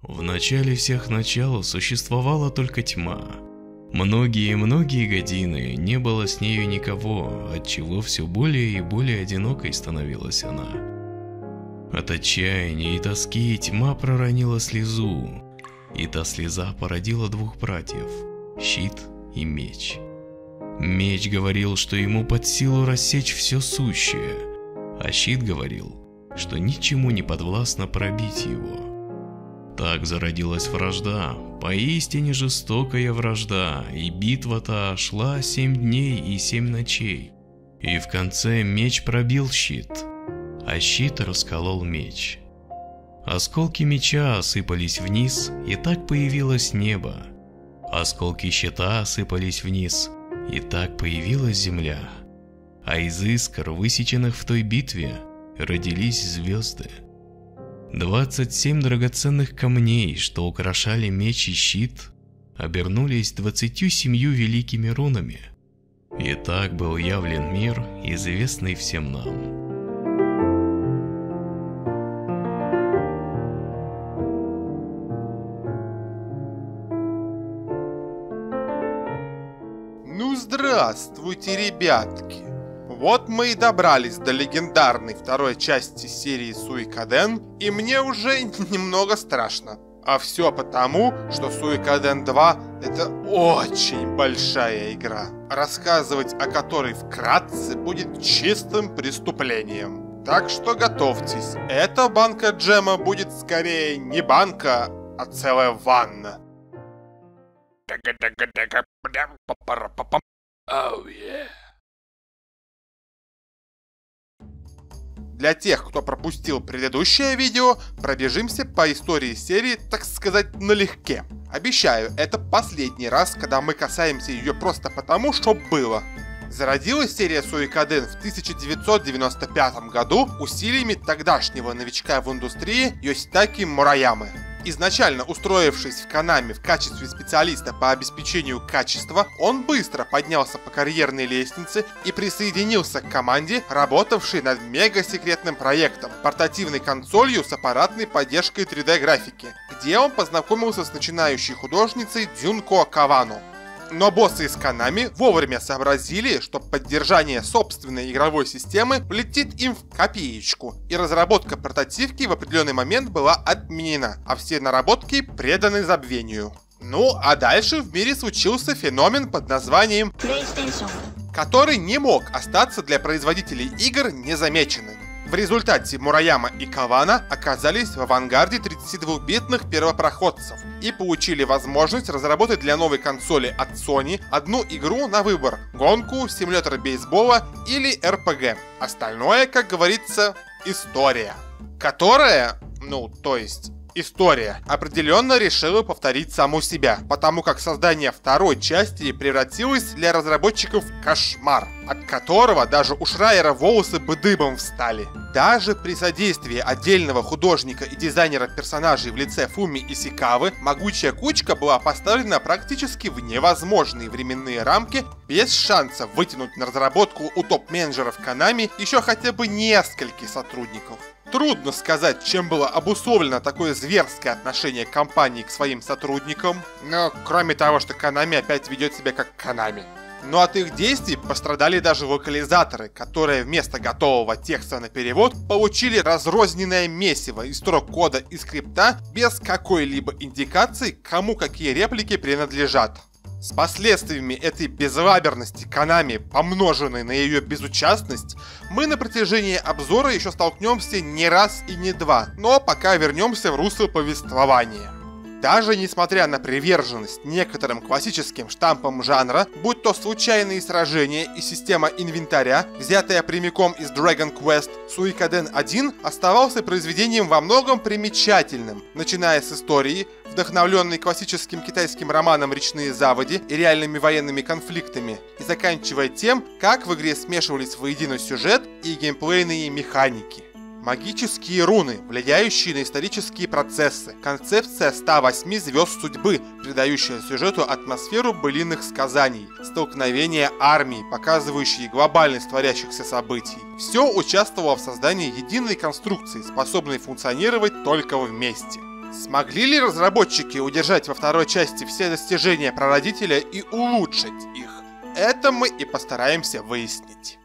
В начале всех начал существовала только тьма. Многие-многие годины не было с нею никого, отчего все более и более одинокой становилась она. От отчаяния и тоски тьма проронила слезу, и та слеза породила двух братьев – щит и меч. Меч говорил, что ему под силу рассечь все сущее, а щит говорил, что ничему не подвластно пробить его. Так зародилась вражда, поистине жестокая вражда, и битва-то шла 7 дней и 7 ночей. И в конце меч пробил щит, а щит расколол меч. Осколки меча осыпались вниз, и так появилось небо. Осколки щита осыпались вниз, и так появилась земля. А из искр, высеченных в той битве, родились звезды. 27 драгоценных камней, что украшали меч и щит, обернулись 27 великими рунами. И так был явлен мир, известный всем нам. Здравствуйте, ребятки! Вот мы и добрались до легендарной второй части серии Суикаден, и мне уже немного страшно. А все потому, что Суикаден 2 — это очень большая игра, рассказывать о которой вкратце будет чистым преступлением. Так что готовьтесь, эта банка джема будет скорее не банка, а целая ванна. Oh, yeah. Для тех, кто пропустил предыдущее видео, пробежимся по истории серии, так сказать, налегке. Обещаю, это последний раз, когда мы касаемся ее просто потому, что было. Зародилась серия Суикаден в 1995 году усилиями тогдашнего новичка в индустрии Йоситаки Мураямы. Изначально устроившись в Konami в качестве специалиста по обеспечению качества, он быстро поднялся по карьерной лестнице и присоединился к команде, работавшей над мега-секретным проектом – портативной консолью с аппаратной поддержкой 3D-графики, где он познакомился с начинающей художницей Дзюнко Кавано. Но боссы из Konami вовремя сообразили, что поддержание собственной игровой системы влетит им в копеечку, и разработка портативки в определенный момент была отменена, а все наработки преданы забвению. Ну, а дальше в мире случился феномен под названием PlayStation, который не мог остаться для производителей игр незамеченным. В результате Мураяма и Кавано оказались в авангарде 32-битных первопроходцев и получили возможность разработать для новой консоли от Sony одну игру на выбор – гонку, симулятор бейсбола или RPG. Остальное, как говорится, история. Которая, история определенно решила повторить саму себя, потому как создание второй части превратилось для разработчиков в кошмар, от которого даже у Шрайера волосы бы дыбом встали. Даже при содействии отдельного художника и дизайнера персонажей в лице Фуми Исикавы могучая кучка была поставлена практически в невозможные временные рамки, без шанса вытянуть на разработку у топ-менеджеров Konami еще хотя бы нескольких сотрудников. Трудно сказать, чем было обусловлено такое зверское отношение компании к своим сотрудникам, но кроме того, что Konami опять ведет себя как Konami. Но от их действий пострадали даже локализаторы, которые вместо готового текста на перевод получили разрозненное месиво из строк кода и скрипта без какой-либо индикации, кому какие реплики принадлежат. С последствиями этой безалаберности Konami, помноженной на ее безучастность, мы на протяжении обзора еще столкнемся не раз и не два, но пока вернемся в русло повествования. Даже несмотря на приверженность некоторым классическим штампам жанра, будь то случайные сражения и система инвентаря, взятая прямиком из Dragon Quest, Suikoden 1 оставался произведением во многом примечательным, начиная с истории, вдохновленной классическим китайским романом «Речные заводи» и реальными военными конфликтами, и заканчивая тем, как в игре смешивались воедино сюжет и геймплейные механики. Магические руны, влияющие на исторические процессы, концепция 108 звезд судьбы, придающая сюжету атмосферу былинных сказаний, столкновения армий, показывающие глобальность творящихся событий. Все участвовало в создании единой конструкции, способной функционировать только вместе. Смогли ли разработчики удержать во второй части все достижения прародителя и улучшить их? Это мы и постараемся выяснить.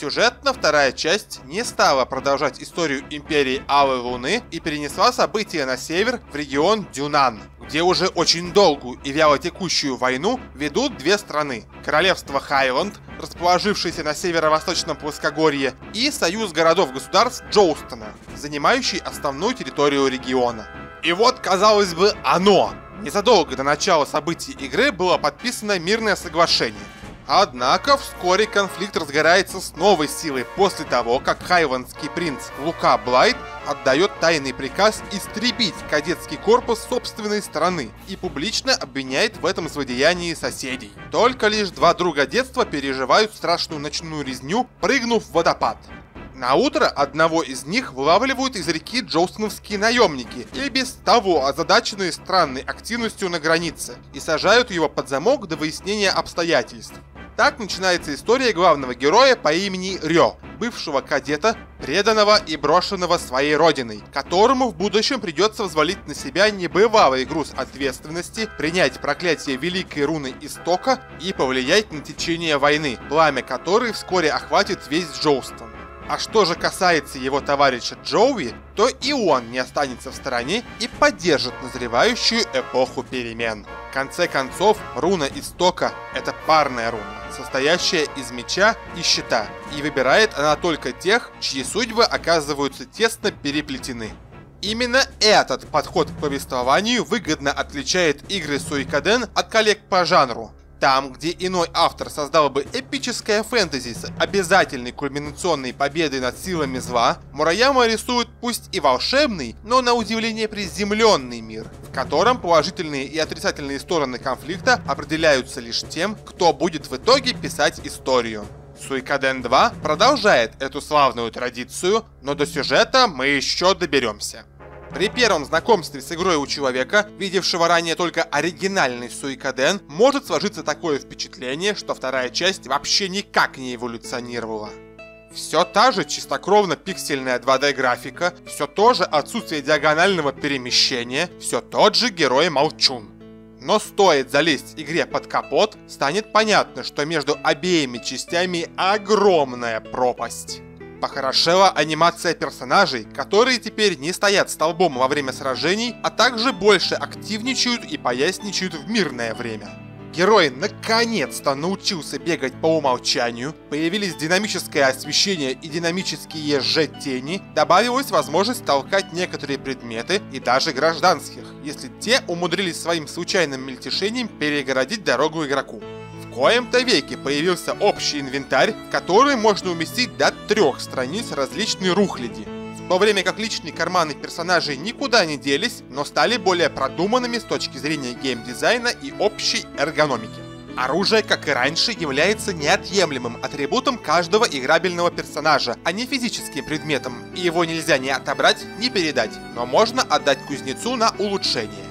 Сюжетно вторая часть не стала продолжать историю Империи Алой Луны и перенесла события на север в регион Дюнан, где уже очень долгую и вялотекущую войну ведут две страны – Королевство Хайланд, расположившееся на северо-восточном плоскогорье, и Союз городов-государств Джоустона, занимающий основную территорию региона. И вот, казалось бы, оно! Незадолго до начала событий игры было подписано мирное соглашение. Однако вскоре конфликт разгорается с новой силой после того, как хайландский принц Лука Блайт отдает тайный приказ истребить кадетский корпус собственной страны и публично обвиняет в этом злодеянии соседей. Только лишь два друга детства переживают страшную ночную резню, прыгнув в водопад. На утро одного из них вылавливают из реки джоустоновские наемники, и без того озадаченные странной активностью на границе, и сажают его под замок до выяснения обстоятельств. Так начинается история главного героя по имени Рё, бывшего кадета, преданного и брошенного своей родиной, которому в будущем придется взвалить на себя небывалый груз ответственности, принять проклятие Великой Руны Истока и повлиять на течение войны, пламя которой вскоре охватит весь Джоустон. А что же касается его товарища Джоуи, то и он не останется в стороне и поддержит назревающую эпоху перемен. В конце концов, руна Истока – это парная руна, состоящая из меча и щита, и выбирает она только тех, чьи судьбы оказываются тесно переплетены. Именно этот подход к повествованию выгодно отличает игры Суикаден от коллег по жанру. Там, где иной автор создал бы эпическое фэнтези с обязательной кульминационной победой над силами зла, Мураяма рисует пусть и волшебный, но на удивление приземленный мир, в котором положительные и отрицательные стороны конфликта определяются лишь тем, кто будет в итоге писать историю. Суикаден 2 продолжает эту славную традицию, но до сюжета мы еще доберемся. При первом знакомстве с игрой у человека, видевшего ранее только оригинальный Суикаден, может сложиться такое впечатление, что вторая часть вообще никак не эволюционировала. Все та же чистокровно пиксельная 2D графика, все то же отсутствие диагонального перемещения, все тот же герой-молчун. Но стоит залезть игре под капот, станет понятно, что между обеими частями огромная пропасть. Похорошела анимация персонажей, которые теперь не стоят столбом во время сражений, а также больше активничают и поясничают в мирное время. Герой наконец-то научился бегать по умолчанию, появились динамическое освещение и динамические же-тени, добавилась возможность толкать некоторые предметы и даже гражданских, если те умудрились своим случайным мельтешением перегородить дорогу игроку. В коем-то веке появился общий инвентарь, в который можно уместить до 3 страниц различной рухляди, в то время как личные карманы персонажей никуда не делись, но стали более продуманными с точки зрения геймдизайна и общей эргономики. Оружие, как и раньше, является неотъемлемым атрибутом каждого играбельного персонажа, а не физическим предметом, и его нельзя ни отобрать, ни передать, но можно отдать кузнецу на улучшение.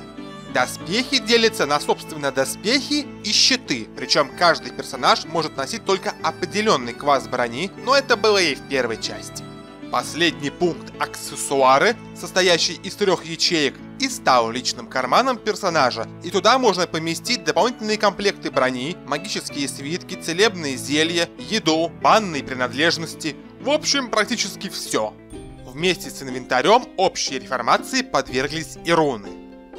Доспехи делятся на, собственно, доспехи и щиты, причем каждый персонаж может носить только определенный класс брони, но это было и в первой части. Последний пункт — аксессуары, состоящий из 3 ячеек, и стал личным карманом персонажа, и туда можно поместить дополнительные комплекты брони, магические свитки, целебные зелья, еду, банные принадлежности, в общем, практически все. Вместе с инвентарем общей реформации подверглись и руны.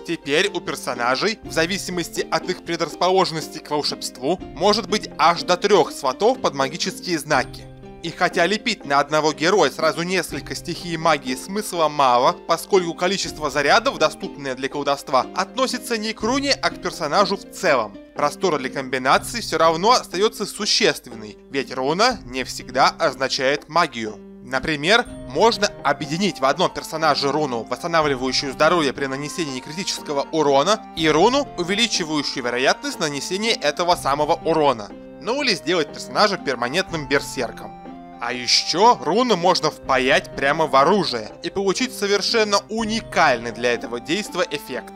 Теперь у персонажей, в зависимости от их предрасположенности к волшебству, может быть аж до 3 слотов под магические знаки. И хотя лепить на одного героя сразу несколько стихий магии смысла мало, поскольку количество зарядов, доступное для колдовства, относится не к руне, а к персонажу в целом. Простор для комбинаций все равно остается существенный, ведь руна не всегда означает магию. Например, можно объединить в одном персонаже руну, восстанавливающую здоровье при нанесении критического урона, и руну, увеличивающую вероятность нанесения этого самого урона. Ну или сделать персонажа перманентным берсерком. А еще руны можно впаять прямо в оружие и получить совершенно уникальный для этого действа эффект.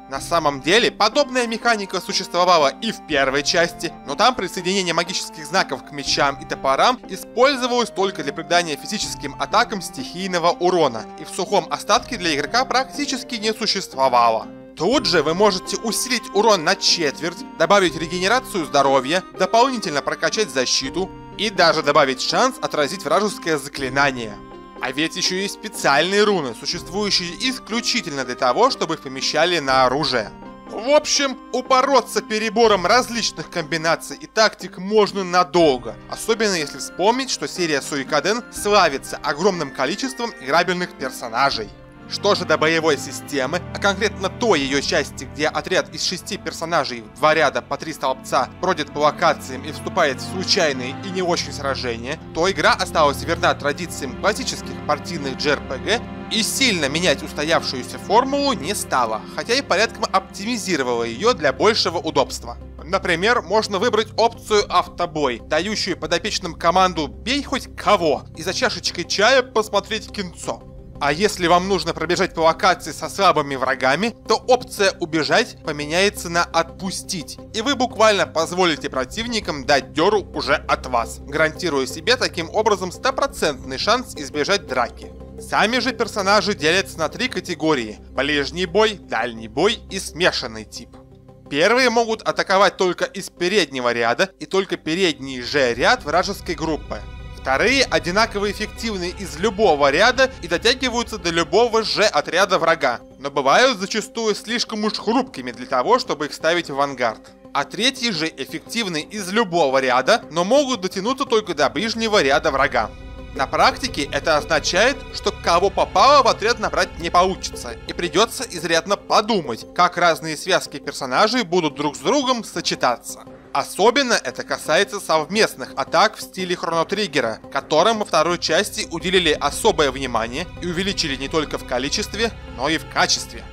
На самом деле, подобная механика существовала и в первой части, но там присоединение магических знаков к мечам и топорам использовалось только для придания физическим атакам стихийного урона, и в сухом остатке для игрока практически не существовало. Тут же вы можете усилить урон на четверть, добавить регенерацию здоровья, дополнительно прокачать защиту и даже добавить шанс отразить вражеское заклинание. А ведь еще есть специальные руны, существующие исключительно для того, чтобы их помещали на оружие. В общем, упороться перебором различных комбинаций и тактик можно надолго, особенно если вспомнить, что серия Суикаден славится огромным количеством играбельных персонажей. Что же до боевой системы, а конкретно той ее части, где отряд из 6 персонажей в 2 ряда по 3 столбца бродит по локациям и вступает в случайные и не очень сражения, то игра осталась верна традициям классических партийных JRPG и сильно менять устоявшуюся формулу не стала, хотя и порядком оптимизировала ее для большего удобства. Например, можно выбрать опцию автобой, дающую подопечным команду «бей хоть кого» и за чашечкой чая посмотреть кинцо. А если вам нужно пробежать по локации со слабыми врагами, то опция «убежать» поменяется на «отпустить», и вы буквально позволите противникам дать дёру уже от вас, гарантируя себе таким образом 100% шанс избежать драки. Сами же персонажи делятся на 3 категории – ближний бой, дальний бой и смешанный тип. Первые могут атаковать только из переднего ряда и только передний же ряд вражеской группы. Вторые одинаково эффективны из любого ряда и дотягиваются до любого же отряда врага, но бывают зачастую слишком уж хрупкими для того, чтобы их ставить в авангард. А третьи же эффективны из любого ряда, но могут дотянуться только до ближнего ряда врага. На практике это означает, что кого попало в отряд набрать не получится, и придется изрядно подумать, как разные связки персонажей будут друг с другом сочетаться. Особенно это касается совместных атак в стиле Хроно Триггера, которым во второй части уделили особое внимание и увеличили не только в количестве, но и в качестве.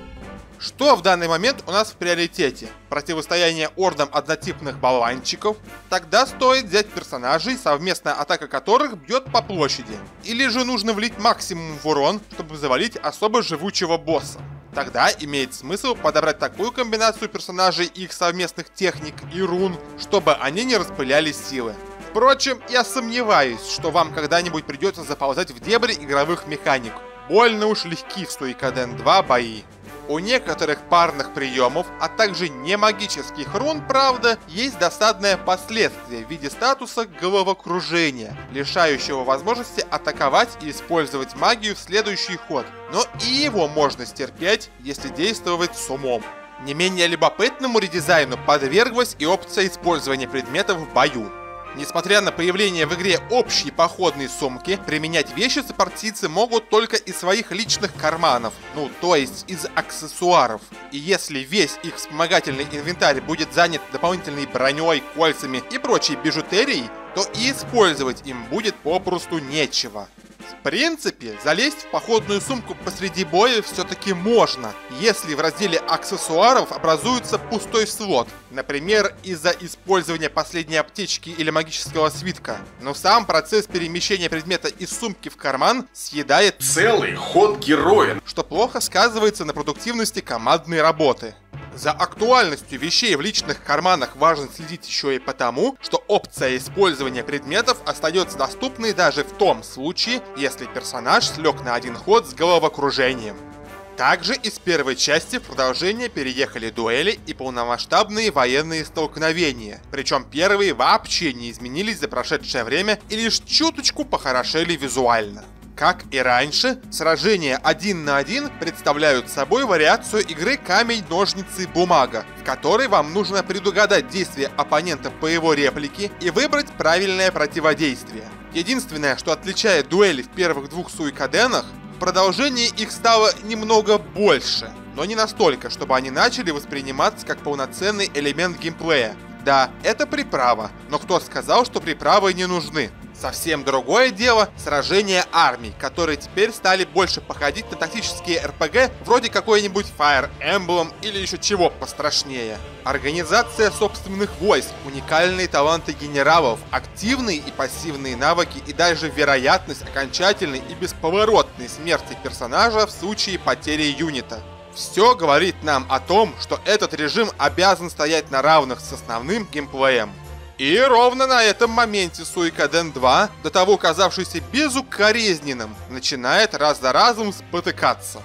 Что в данный момент у нас в приоритете? Противостояние ордам однотипных болванчиков? Тогда стоит взять персонажей, совместная атака которых бьет по площади. Или же нужно влить максимум в урон, чтобы завалить особо живучего босса. Тогда имеет смысл подобрать такую комбинацию персонажей и их совместных техник и рун, чтобы они не распыляли силы. Впрочем, я сомневаюсь, что вам когда-нибудь придется заползать в дебри игровых механик. Больно уж легки в Суикаден 2 бои. У некоторых парных приемов, а также не магических рун, правда, есть досадное последствие в виде статуса головокружения, лишающего возможности атаковать и использовать магию в следующий ход. Но и его можно стерпеть, если действовать с умом. Не менее любопытному редизайну подверглась и опция использования предметов в бою. Несмотря на появление в игре общей походной сумки, применять вещи сопартийцы могут только из своих личных карманов, то есть из аксессуаров. И если весь их вспомогательный инвентарь будет занят дополнительной броней, кольцами и прочей бижутерией, то и использовать им будет попросту нечего. принципе, залезть в походную сумку посреди боя все-таки можно, если в разделе аксессуаров образуется пустой слот, например, из-за использования последней аптечки или магического свитка. Но сам процесс перемещения предмета из сумки в карман съедает целый ход героя, что плохо сказывается на продуктивности командной работы. За актуальностью вещей в личных карманах важно следить еще и потому, что опция использования предметов остается доступной даже в том случае, если персонаж слег на один ход с головокружением. Также из первой части в продолжение переехали дуэли и полномасштабные военные столкновения, причем первые вообще не изменились за прошедшее время и лишь чуточку похорошели визуально. Как и раньше, сражения 1 на 1 представляют собой вариацию игры камень-ножницы-бумага, в которой вам нужно предугадать действия оппонента по его реплике и выбрать правильное противодействие. Единственное, что отличает дуэли в первых двух суикаденах, в продолжении их стало немного больше, но не настолько, чтобы они начали восприниматься как полноценный элемент геймплея. Да, это приправа, но кто сказал, что приправы не нужны? Совсем другое дело сражения армий, которые теперь стали больше походить на тактические РПГ вроде какой-нибудь Fire Emblem или еще чего пострашнее. Организация собственных войск, уникальные таланты генералов, активные и пассивные навыки и даже вероятность окончательной и бесповоротной смерти персонажа в случае потери юнита. Все говорит нам о том, что этот режим обязан стоять на равных с основным геймплеем. И ровно на этом моменте Суикаден 2, до того казавшийся безукоризненным, начинает раз за разом спотыкаться.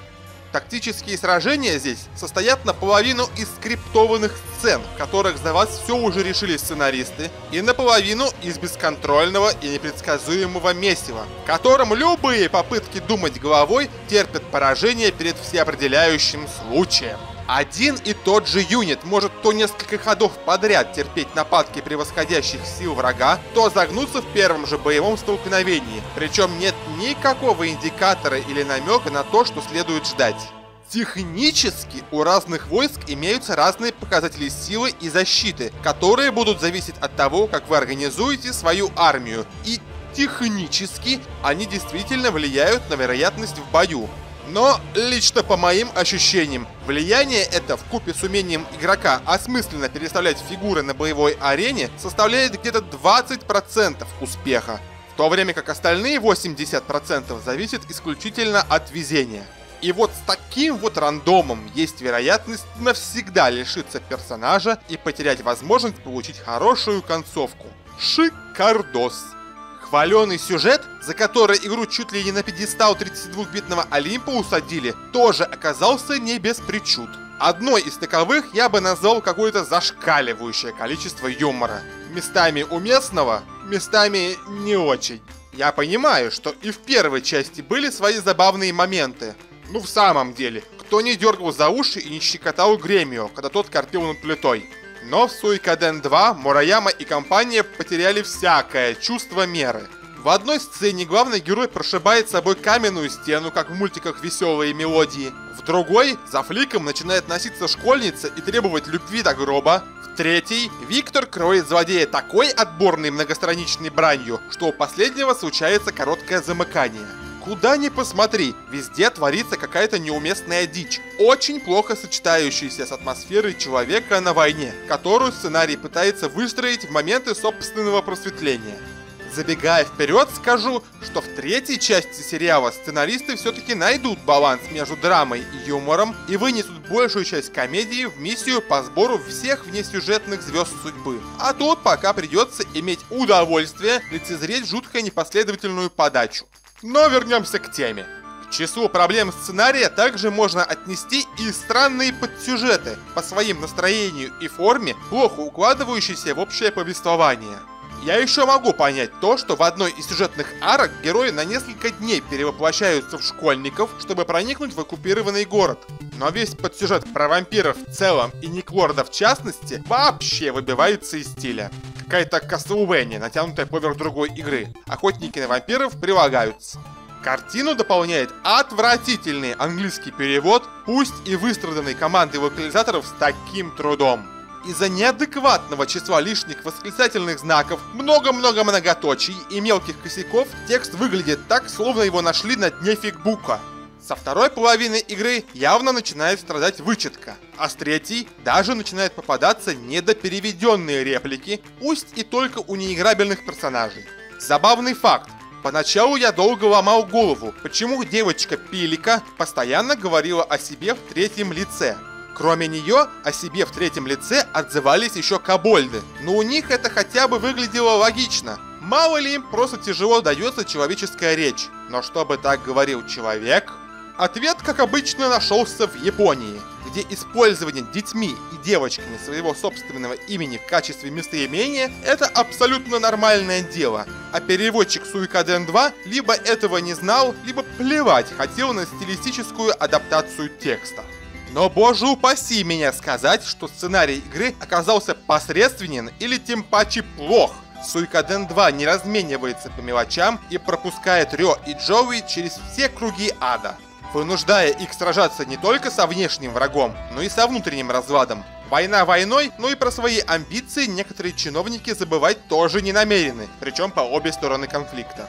Тактические сражения здесь состоят наполовину из скриптованных сцен, в которых за вас все уже решили сценаристы, и наполовину из бесконтрольного и непредсказуемого месива, в котором любые попытки думать головой терпят поражение перед всеопределяющим случаем. Один и тот же юнит может то несколько ходов подряд терпеть нападки превосходящих сил врага, то загнуться в первом же боевом столкновении, причем нет никакого индикатора или намека на то, что следует ждать. Технически у разных войск имеются разные показатели силы и защиты, которые будут зависеть от того, как вы организуете свою армию, и технически они действительно влияют на вероятность в бою. Но, лично по моим ощущениям, влияние это вкупе с умением игрока осмысленно переставлять фигуры на боевой арене составляет где-то 20% успеха, в то время как остальные 80% зависят исключительно от везения. И вот с таким вот рандомом есть вероятность навсегда лишиться персонажа и потерять возможность получить хорошую концовку. Шикардос! Хваленый сюжет, за который игру чуть ли не на пьедестал 32-битного Олимпа усадили, тоже оказался не без причуд. Одной из таковых я бы назвал какое-то зашкаливающее количество юмора. Местами уместного, местами не очень. Я понимаю, что и в первой части были свои забавные моменты. Ну в самом деле, кто не дергал за уши и не щекотал Гремио, когда тот корпел над плитой. Но в Суикаден 2 Мураяма и компания потеряли всякое чувство меры. В одной сцене главный герой прошибает собой каменную стену, как в мультиках «Веселые мелодии». В другой за фликом начинает носиться школьница и требовать любви до гроба. В третьей Виктор кроет злодея такой отборной многостраничной бранью, что у последнего случается короткое замыкание. Куда ни посмотри, везде творится какая-то неуместная дичь, очень плохо сочетающаяся с атмосферой человека на войне, которую сценарий пытается выстроить в моменты собственного просветления. Забегая вперед, скажу, что в третьей части сериала сценаристы все-таки найдут баланс между драмой и юмором и вынесут большую часть комедии в миссию по сбору всех внесюжетных звезд судьбы. А тут пока придется иметь удовольствие лицезреть жутко непоследовательную подачу. Но вернемся к теме. К числу проблем сценария также можно отнести и странные подсюжеты, по своим настроению и форме, плохо укладывающиеся в общее повествование. Я еще могу понять то, что в одной из сюжетных арок герои на несколько дней перевоплощаются в школьников, чтобы проникнуть в оккупированный город. Но весь подсюжет про вампиров в целом и Никлорда в частности вообще выбивается из стиля. Какая-то Castlevania, натянутая поверх другой игры. Охотники на вампиров прилагаются. Картину дополняет отвратительный английский перевод, пусть и выстраданный командой локализаторов с таким трудом. Из-за неадекватного числа лишних восклицательных знаков, много-много многоточий и мелких косяков текст выглядит так, словно его нашли на дне фигбука. Со второй половины игры явно начинает страдать вычетка, а с третьей даже начинают попадаться недопереведенные реплики, пусть и только у неиграбельных персонажей. Забавный факт. Поначалу я долго ломал голову, почему девочка Пилика постоянно говорила о себе в третьем лице. Кроме нее, о себе в третьем лице отзывались еще кобольды, но у них это хотя бы выглядело логично. Мало ли им просто тяжело дается человеческая речь, но чтобы так говорил человек... Ответ, как обычно, нашелся в Японии, где использование детьми и девочками своего собственного имени в качестве местоимения – это абсолютно нормальное дело, а переводчик Суикаден 2 либо этого не знал, либо плевать хотел на стилистическую адаптацию текста. Но боже упаси меня сказать, что сценарий игры оказался посредственен или тем паче плох. Суикаден 2 не разменивается по мелочам и пропускает Рё и Джоуи через все круги ада, вынуждая их сражаться не только со внешним врагом, но и со внутренним разладом. Война войной, но и про свои амбиции некоторые чиновники забывать тоже не намерены, причем по обе стороны конфликта.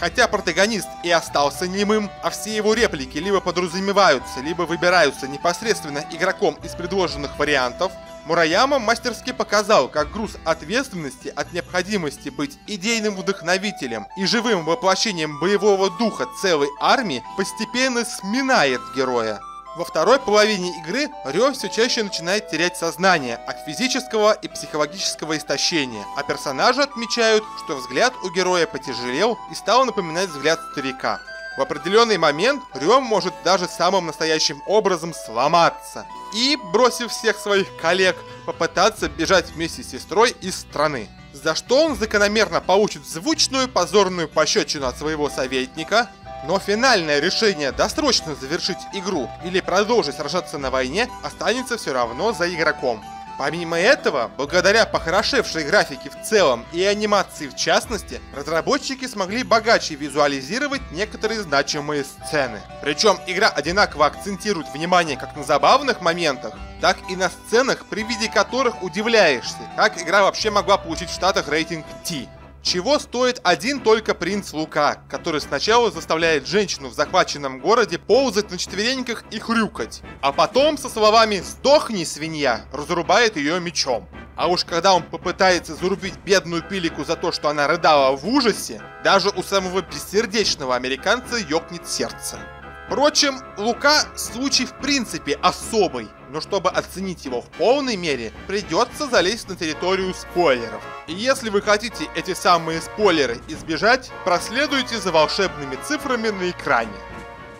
Хотя протагонист и остался немым, а все его реплики либо подразумеваются, либо выбираются непосредственно игроком из предложенных вариантов, Мураяма мастерски показал, как груз ответственности от необходимости быть идейным вдохновителем и живым воплощением боевого духа целой армии постепенно сминает героя. Во второй половине игры Рё все чаще начинает терять сознание от физического и психологического истощения, а персонажи отмечают, что взгляд у героя потяжелел и стал напоминать взгляд старика. В определенный момент Рё может даже самым настоящим образом сломаться и, бросив всех своих коллег, попытаться бежать вместе с сестрой из страны. За что он закономерно получит звучную позорную пощечину от своего советника, но финальное решение досрочно завершить игру или продолжить сражаться на войне останется все равно за игроком. Помимо этого, благодаря похорошевшей графике в целом и анимации в частности, разработчики смогли богаче визуализировать некоторые значимые сцены. Причем игра одинаково акцентирует внимание как на забавных моментах, так и на сценах, при виде которых удивляешься, как игра вообще могла получить в Штатах рейтинг T. Чего стоит один только принц Лука, который сначала заставляет женщину в захваченном городе ползать на четвереньках и хрюкать, а потом со словами «Сдохни, свинья!» разрубает ее мечом. А уж когда он попытается зарубить бедную Пилику за то, что она рыдала в ужасе, даже у самого бессердечного американца ёкнет сердце. Впрочем, Лука случай в принципе особый, но чтобы оценить его в полной мере, придется залезть на территорию спойлеров. И если вы хотите эти самые спойлеры избежать, проследуйте за волшебными цифрами на экране.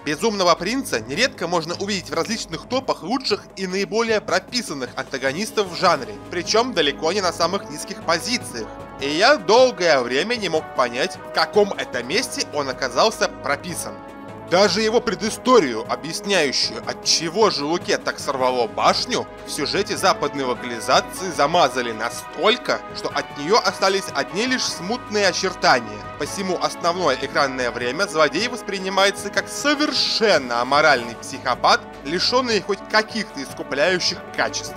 Безумного принца нередко можно увидеть в различных топах лучших и наиболее прописанных антагонистов в жанре, причем далеко не на самых низких позициях. И я долгое время не мог понять, в каком это месте он оказался прописан. Даже его предысторию, объясняющую, от чего же Луке так сорвало башню, в сюжете западной локализации замазали настолько, что от нее остались одни лишь смутные очертания. Посему основное экранное время злодей воспринимается как совершенно аморальный психопат, лишенный хоть каких-то искупляющих качеств.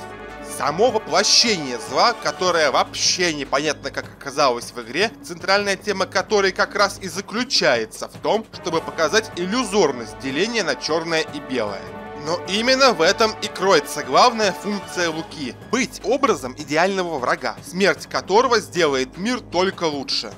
Само воплощение зла, которое вообще непонятно как оказалось в игре, центральная тема которой как раз и заключается в том, чтобы показать иллюзорность деления на черное и белое. Но именно в этом и кроется главная функция Луки – быть образом идеального врага, смерть которого сделает мир только лучше.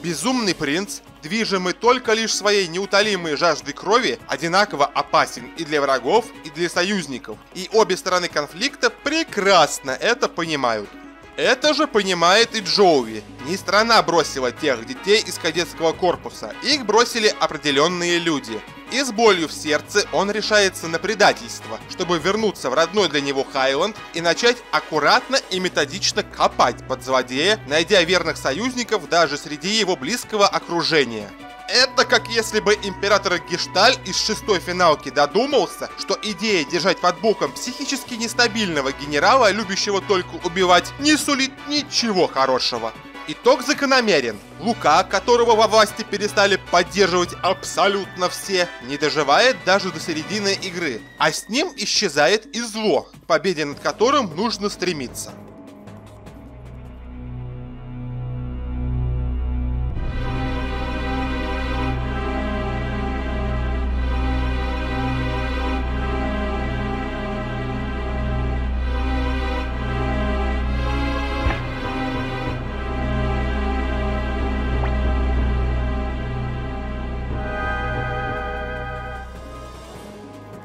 Безумный принц, движимый только лишь своей неутолимой жаждой крови, одинаково опасен и для врагов, и для союзников. И обе стороны конфликта прекрасно это понимают. Это же понимает и Джоуи. Не страна бросила тех детей из кадетского корпуса, их бросили определенные люди. И с болью в сердце он решается на предательство, чтобы вернуться в родной для него Хайленд и начать аккуратно и методично копать под злодея, найдя верных союзников даже среди его близкого окружения. Это как если бы император Гешталь из шестой финалки додумался, что идея держать под боком психически нестабильного генерала, любящего только убивать, не сулит ничего хорошего. Итог закономерен. Лука, которого во власти перестали поддерживать абсолютно все, не доживает даже до середины игры, а с ним исчезает и зло, к победе над которым нужно стремиться.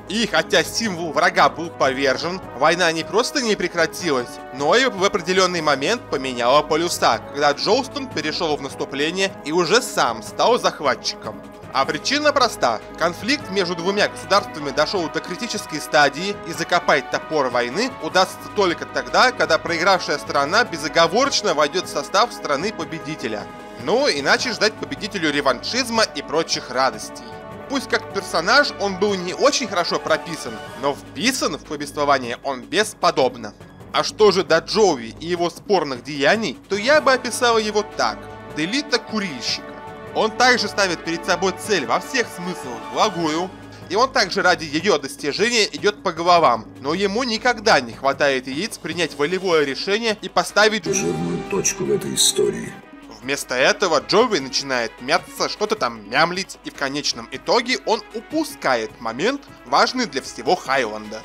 И хотя символ врага был повержен, война не просто не прекратилась, но и в определенный момент поменяла полюса, когда Джоустон перешел в наступление и уже сам стал захватчиком. А причина проста. Конфликт между двумя государствами дошел до критической стадии, и закопать топор войны удастся только тогда, когда проигравшая сторона безоговорочно войдет в состав страны-победителя. Ну, иначе ждать победителю реваншизма и прочих радостей. Пусть как персонаж он был не очень хорошо прописан, но вписан в повествование он бесподобно. А что же до Джоуи и его спорных деяний, то я бы описал его так. Делита курильщика. Он также ставит перед собой цель во всех смыслах благую, и он также ради ее достижения идет по головам, но ему никогда не хватает яиц принять волевое решение и поставить жирную точку в этой истории. Вместо этого Джоуи начинает мяться, что-то там мямлить, и в конечном итоге он упускает момент, важный для всего Хайленда.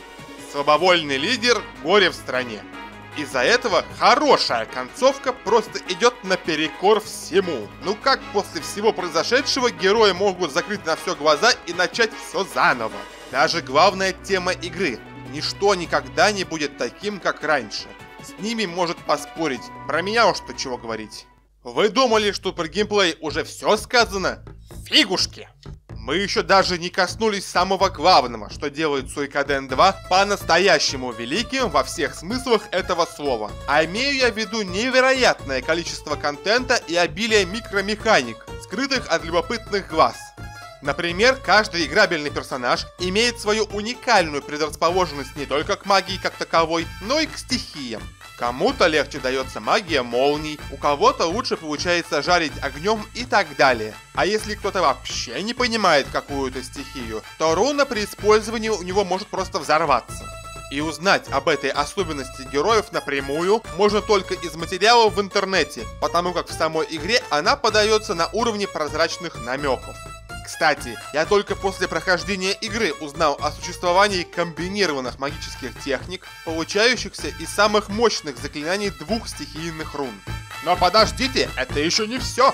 Слабовольный лидер, горе в стране. Из-за этого хорошая концовка просто идет наперекор всему. Ну как после всего произошедшего герои могут закрыть на все глаза и начать все заново? Даже главная тема игры. Ничто никогда не будет таким, как раньше. С ними может поспорить. Про меня уж то чего говорить. Вы думали, что про геймплей уже все сказано? Фигушки! Мы еще даже не коснулись самого главного, что делает Суикаден 2 по-настоящему великим во всех смыслах этого слова. А имею я в виду невероятное количество контента и обилие микромеханик, скрытых от любопытных глаз. Например, каждый играбельный персонаж имеет свою уникальную предрасположенность не только к магии как таковой, но и к стихиям. Кому-то легче дается магия молний, у кого-то лучше получается жарить огнем и так далее. А если кто-то вообще не понимает какую-то стихию, то руна при использовании у него может просто взорваться. И узнать об этой особенности героев напрямую можно только из материалов в интернете, потому как в самой игре она подается на уровне прозрачных намеков. Кстати, я только после прохождения игры узнал о существовании комбинированных магических техник, получающихся из самых мощных заклинаний двух стихийных рун. Но подождите, это еще не все!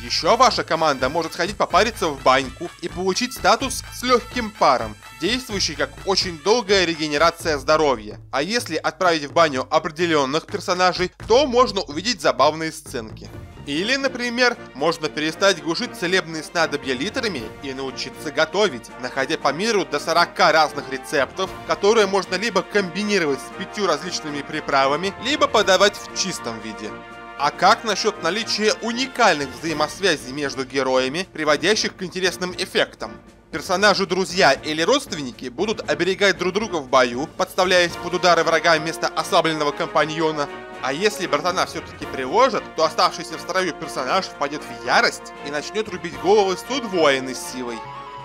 Еще ваша команда может сходить попариться в баньку и получить статус с легким паром, действующий как очень долгая регенерация здоровья. А если отправить в баню определенных персонажей, то можно увидеть забавные сценки. Или, например, можно перестать глушить целебные снадобья литрами и научиться готовить, находя по миру до 40 разных рецептов, которые можно либо комбинировать с 5 различными приправами, либо подавать в чистом виде. А как насчет наличия уникальных взаимосвязей между героями, приводящих к интересным эффектам? Персонажи-друзья или родственники будут оберегать друг друга в бою, подставляясь под удары врага вместо ослабленного компаньона. А если братана все-таки приложат, то оставшийся в строю персонаж впадет в ярость и начнет рубить головы с удвоенной силой.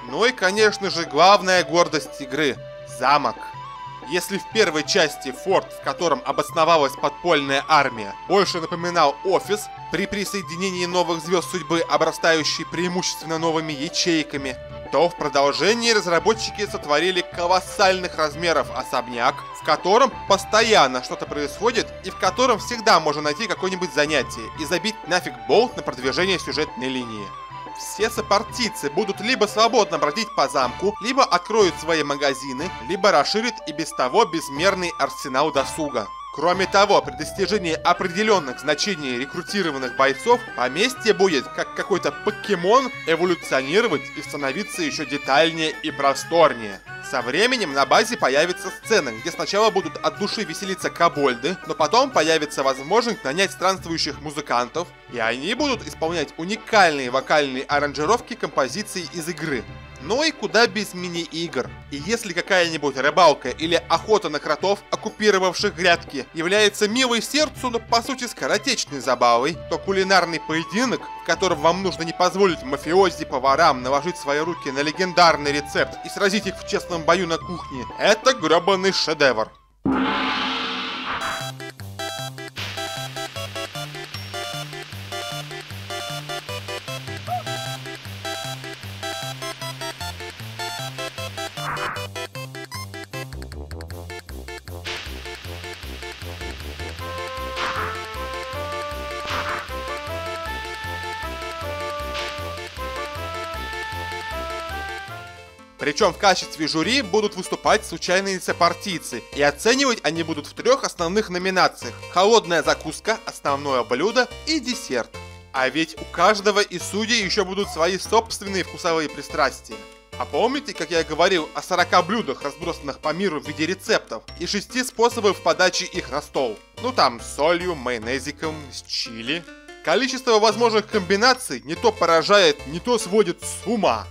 Ну и, конечно же, главная гордость игры – замок. Если в первой части форт, в котором обосновалась подпольная армия, больше напоминал офис, при присоединении новых звезд судьбы, обрастающий преимущественно новыми ячейками, то в продолжении разработчики сотворили колоссальных размеров особняк, в котором постоянно что-то происходит и в котором всегда можно найти какое-нибудь занятие и забить нафиг болт на продвижение сюжетной линии. Все сопартийцы будут либо свободно бродить по замку, либо откроют свои магазины, либо расширят и без того безмерный арсенал досуга. Кроме того, при достижении определенных значений рекрутированных бойцов, поместье будет, как какой-то покемон, эволюционировать и становиться еще детальнее и просторнее. Со временем на базе появится сцена, где сначала будут от души веселиться кобольды, но потом появится возможность нанять странствующих музыкантов, и они будут исполнять уникальные вокальные аранжировки композиций из игры. Ну и куда без мини-игр. И если какая-нибудь рыбалка или охота на кротов, оккупировавших грядки, является милой сердцу, но по сути скоротечной забавой, то кулинарный поединок, в котором вам нужно не позволить мафиози-поварам наложить свои руки на легендарный рецепт и сразить их в честном бою на кухне, это гребаный шедевр. Причем в качестве жюри будут выступать случайные сопартийцы, и оценивать они будут в 3 основных номинациях: холодная закуска, основное блюдо и десерт. А ведь у каждого из судей еще будут свои собственные вкусовые пристрастия. А помните, как я говорил о 40 блюдах, разбросанных по миру в виде рецептов, и 6 способов подачи их на стол? Ну там с солью, майонезиком, с чили. Количество возможных комбинаций не то поражает, не то сводит с ума.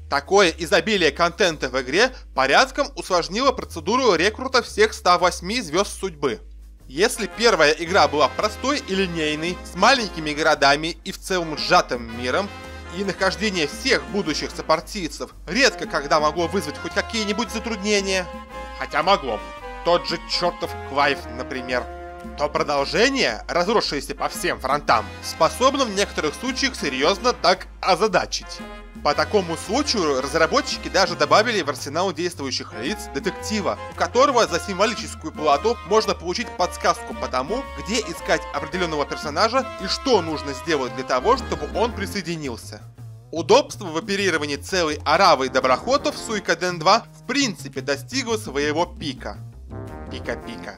Такое изобилие контента в игре порядком усложнило процедуру рекрута всех 108 звезд судьбы. Если первая игра была простой и линейной, с маленькими городами и в целом сжатым миром, и нахождение всех будущих сопартийцев редко когда могло вызвать хоть какие-нибудь затруднения, хотя могло, тот же чертов Клайв, например, то продолжение, разросшееся по всем фронтам, способно в некоторых случаях серьезно так озадачить. По такому случаю разработчики даже добавили в арсенал действующих лиц детектива, у которого за символическую плату можно получить подсказку по тому, где искать определенного персонажа и что нужно сделать для того, чтобы он присоединился. Удобство в оперировании целой оравой доброхотов в Suikoden 2 в принципе достигло своего пика. Пика-пика.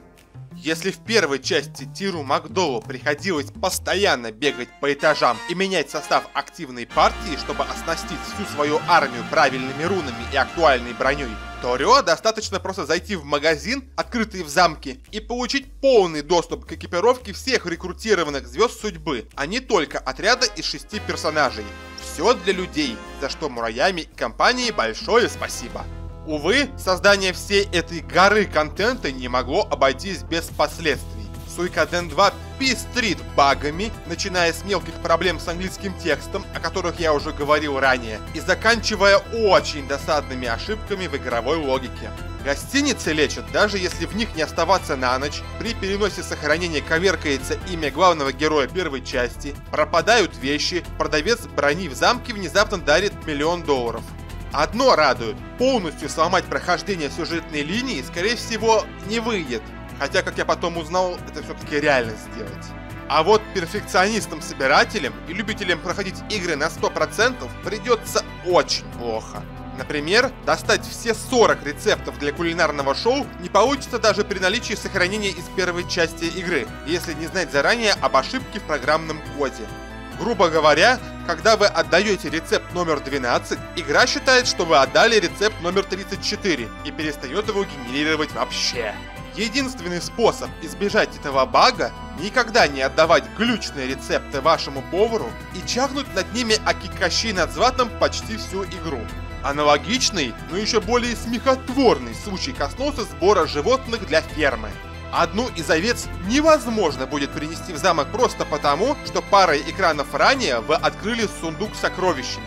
Если в первой части Тиру Макдолу приходилось постоянно бегать по этажам и менять состав активной партии, чтобы оснастить всю свою армию правильными рунами и актуальной броней, то Рё достаточно просто зайти в магазин, открытый в замке, и получить полный доступ к экипировке всех рекрутированных звезд судьбы, а не только отряда из 6 персонажей. Все для людей, за что Мураями и компании большое спасибо. Увы, создание всей этой горы контента не могло обойтись без последствий. Suikoden 2 пестрит багами, начиная с мелких проблем с английским текстом, о которых я уже говорил ранее, и заканчивая очень досадными ошибками в игровой логике. Гостиницы лечат, даже если в них не оставаться на ночь, при переносе сохранения коверкается имя главного героя первой части, пропадают вещи, продавец брони в замке внезапно дарит $1 миллион. Одно радует, полностью сломать прохождение сюжетной линии, скорее всего, не выйдет. Хотя, как я потом узнал, это все-таки реально сделать. А вот перфекционистам-собирателям и любителям проходить игры на 100% придется очень плохо. Например, достать все 40 рецептов для кулинарного шоу не получится даже при наличии сохранения из первой части игры, если не знать заранее об ошибке в программном коде. Грубо говоря, когда вы отдаете рецепт номер 12, игра считает, что вы отдали рецепт номер 34 и перестает его генерировать вообще. Единственный способ избежать этого бага — никогда не отдавать глючные рецепты вашему повару и чахнуть над ними акикаши над златом почти всю игру. Аналогичный, но еще более смехотворный случай коснулся сбора животных для фермы. Одну из овец невозможно будет принести в замок просто потому, что парой экранов ранее вы открыли сундук с сокровищами.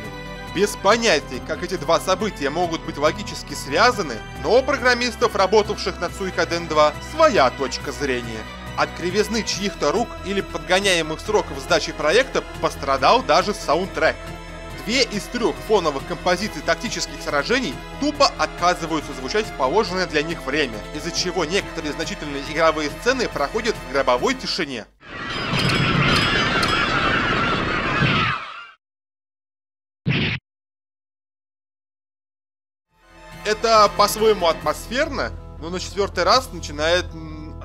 Без понятия, как эти два события могут быть логически связаны, но у программистов, работавших над Suikoden 2, своя точка зрения. От кривизны чьих-то рук или подгоняемых сроков сдачи проекта пострадал даже саундтрек. 2 из 3 фоновых композиций тактических сражений тупо отказываются звучать в положенное для них время, из-за чего некоторые значительные игровые сцены проходят в гробовой тишине. Это по-своему атмосферно, но на 4-й раз начинает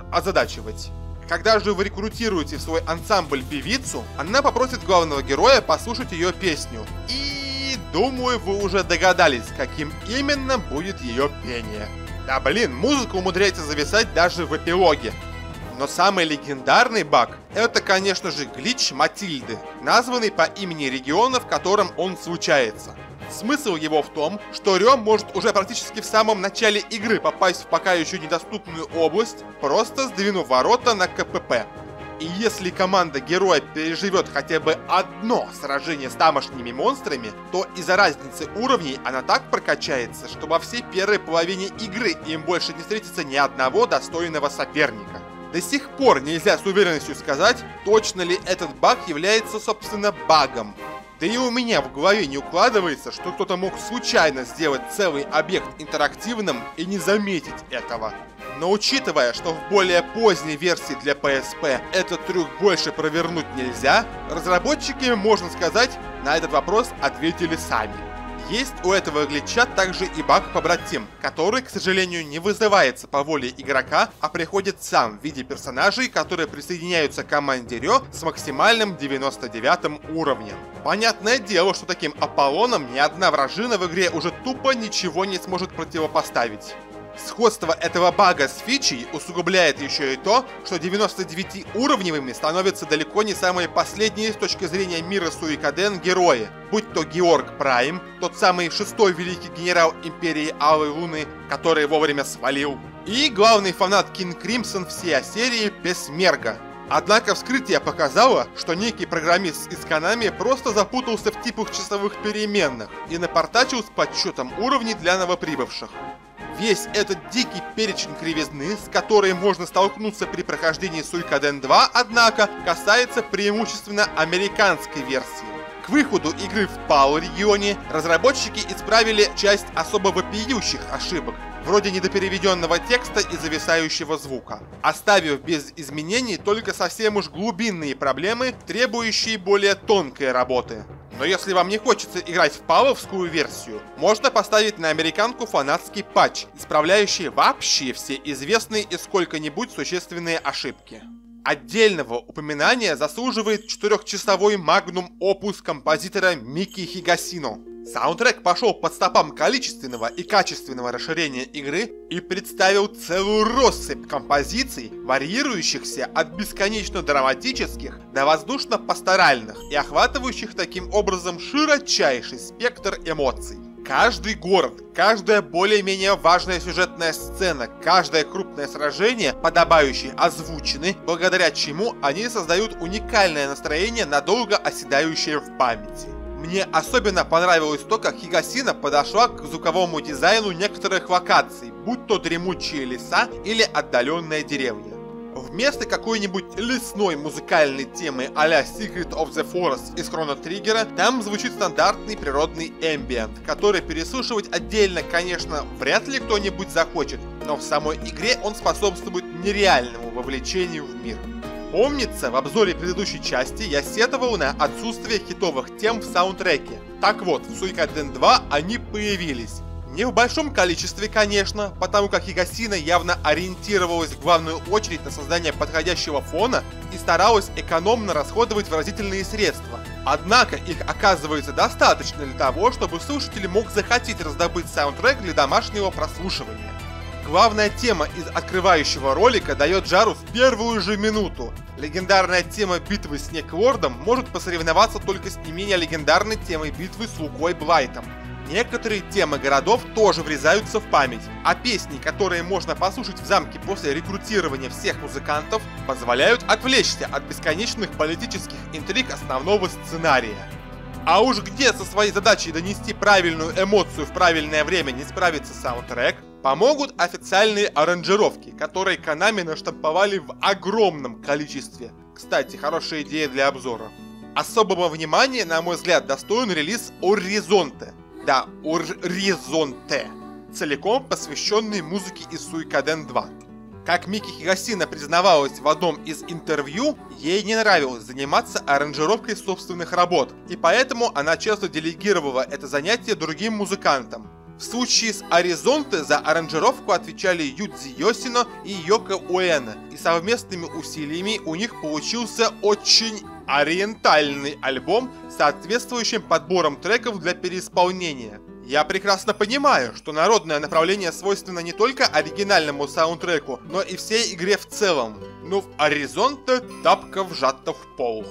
озадачивать. Когда же вы рекрутируете в свой ансамбль певицу, она попросит главного героя послушать ее песню. И думаю, вы уже догадались, каким именно будет ее пение. Да блин, музыка умудряется зависать даже в эпилоге. Но самый легендарный баг — это, конечно же, глич Матильды, названный по имени региона, в котором он случается. Смысл его в том, что Рё может уже практически в самом начале игры попасть в пока еще недоступную область, просто сдвинув ворота на КПП. И если команда героя переживет хотя бы одно сражение с тамошними монстрами, то из-за разницы уровней она так прокачается, что во всей первой половине игры им больше не встретится ни одного достойного соперника. До сих пор нельзя с уверенностью сказать, точно ли этот баг является, собственно, багом. Да и у меня в голове не укладывается, что кто-то мог случайно сделать целый объект интерактивным и не заметить этого. Но учитывая, что в более поздней версии для PSP этот трюк больше провернуть нельзя, разработчики, можно сказать, на этот вопрос ответили сами. Есть у этого глитча также и баг-побратим, который, к сожалению, не вызывается по воле игрока, а приходит сам в виде персонажей, которые присоединяются к команде Рё с максимальным 99 уровнем. Понятное дело, что таким Аполлонам ни одна вражина в игре уже тупо ничего не сможет противопоставить. Сходство этого бага с фичей усугубляет еще и то, что 99-уровневыми становятся далеко не самые последние с точки зрения мира Суикаден герои, будь то Георг Прайм, тот самый шестой великий генерал Империи Алой Луны, который вовремя свалил, и главный фанат Кинг Кримсон всей серии Песмерга. Однако вскрытие показало, что некий программист из Konami просто запутался в типах часовых переменных и напортачил с подсчетом уровней для новоприбывших. Весь этот дикий перечень кривизны, с которой можно столкнуться при прохождении Суикаден 2, однако, касается преимущественно американской версии. К выходу игры в PAL-регионе разработчики исправили часть особо вопиющих ошибок, вроде недопереведенного текста и зависающего звука, оставив без изменений только совсем уж глубинные проблемы, требующие более тонкой работы. Но если вам не хочется играть в паловскую версию, можно поставить на американку фанатский патч, исправляющий вообще все известные и сколько-нибудь существенные ошибки. Отдельного упоминания заслуживает 4-часовой магнум-опус композитора Мики Хигасино. Саундтрек пошел под стопам количественного и качественного расширения игры и представил целую россыпь композиций, варьирующихся от бесконечно драматических до воздушно-пасторальных и охватывающих таким образом широчайший спектр эмоций. Каждый город, каждая более-менее важная сюжетная сцена, каждое крупное сражение, подобающие озвучены, благодаря чему они создают уникальное настроение, надолго оседающее в памяти. Мне особенно понравилось то, как Хигасино подошла к звуковому дизайну некоторых локаций, будь то дремучие леса или отдаленная деревня. Вместо какой-нибудь лесной музыкальной темы а-ля Secret of the Forest из Chrono Trigger, там звучит стандартный природный эмбиент, который переслушивать отдельно, конечно, вряд ли кто-нибудь захочет, но в самой игре он способствует нереальному вовлечению в мир. Помнится, в обзоре предыдущей части я сетовал на отсутствие хитовых тем в саундтреке. Так вот, в Suikoden 2 они появились. Не в большом количестве, конечно, потому как Хигасино явно ориентировалась в главную очередь на создание подходящего фона и старалась экономно расходовать выразительные средства. Однако их оказывается достаточно для того, чтобы слушатель мог захотеть раздобыть саундтрек для домашнего прослушивания. Главная тема из открывающего ролика дает жару в первую же минуту. Легендарная тема битвы с Неклордом может посоревноваться только с не менее легендарной темой битвы с Лукой Блайтом. Некоторые темы городов тоже врезаются в память, а песни, которые можно послушать в замке после рекрутирования всех музыкантов, позволяют отвлечься от бесконечных политических интриг основного сценария. А уж где со своей задачей донести правильную эмоцию в правильное время не справится саундтрек, помогут официальные аранжировки, которые Konami наштамповали в огромном количестве. Кстати, хорошая идея для обзора. Особого внимания, на мой взгляд, достоин релиз Орризонте. Да, Орризонте, целиком посвященный музыке из Suikoden 2. Как Мики Хигасино признавалась в одном из интервью, ей не нравилось заниматься аранжировкой собственных работ, и поэтому она часто делегировала это занятие другим музыкантам. В случае с Орризонте за аранжировку отвечали Юдзи Йосино и Йоко Уэна, и совместными усилиями у них получился очень ориентальный альбом с соответствующим подбором треков для переисполнения. Я прекрасно понимаю, что народное направление свойственно не только оригинальному саундтреку, но и всей игре в целом. Но в Орризонте тапка вжата в пол.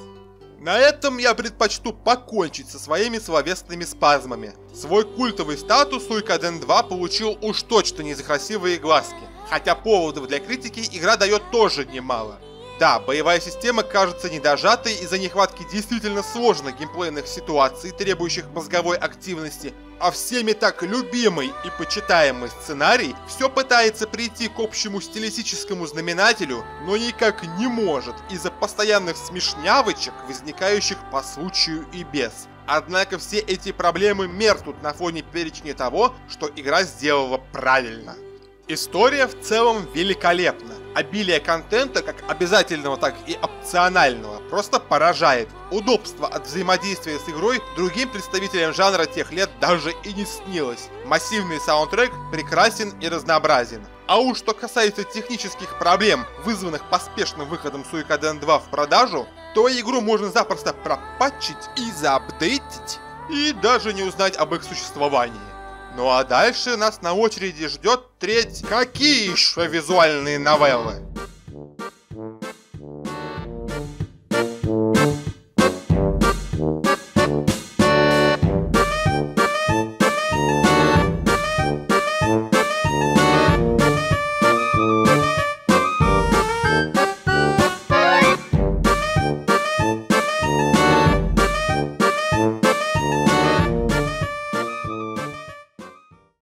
На этом я предпочту покончить со своими словесными спазмами. Свой культовый статус Suikoden 2 получил уж точно не за красивые глазки, хотя поводов для критики игра дает тоже немало. Да, боевая система кажется недожатой из-за нехватки действительно сложных геймплейных ситуаций, требующих мозговой активности, а всеми так любимый и почитаемый сценарий все пытается прийти к общему стилистическому знаменателю, но никак не может из-за постоянных смешнявочек, возникающих по случаю и без. Однако все эти проблемы меркнут на фоне перечня того, что игра сделала правильно. История в целом великолепна. Обилие контента, как обязательного, так и опционального, просто поражает. Удобство от взаимодействия с игрой другим представителям жанра тех лет даже и не снилось. Массивный саундтрек прекрасен и разнообразен. А уж что касается технических проблем, вызванных поспешным выходом Suikoden 2 в продажу, то игру можно запросто пропатчить и заапдейтить, и даже не узнать об их существовании. Ну а дальше нас на очереди ждет треть. Какие еще визуальные новеллы?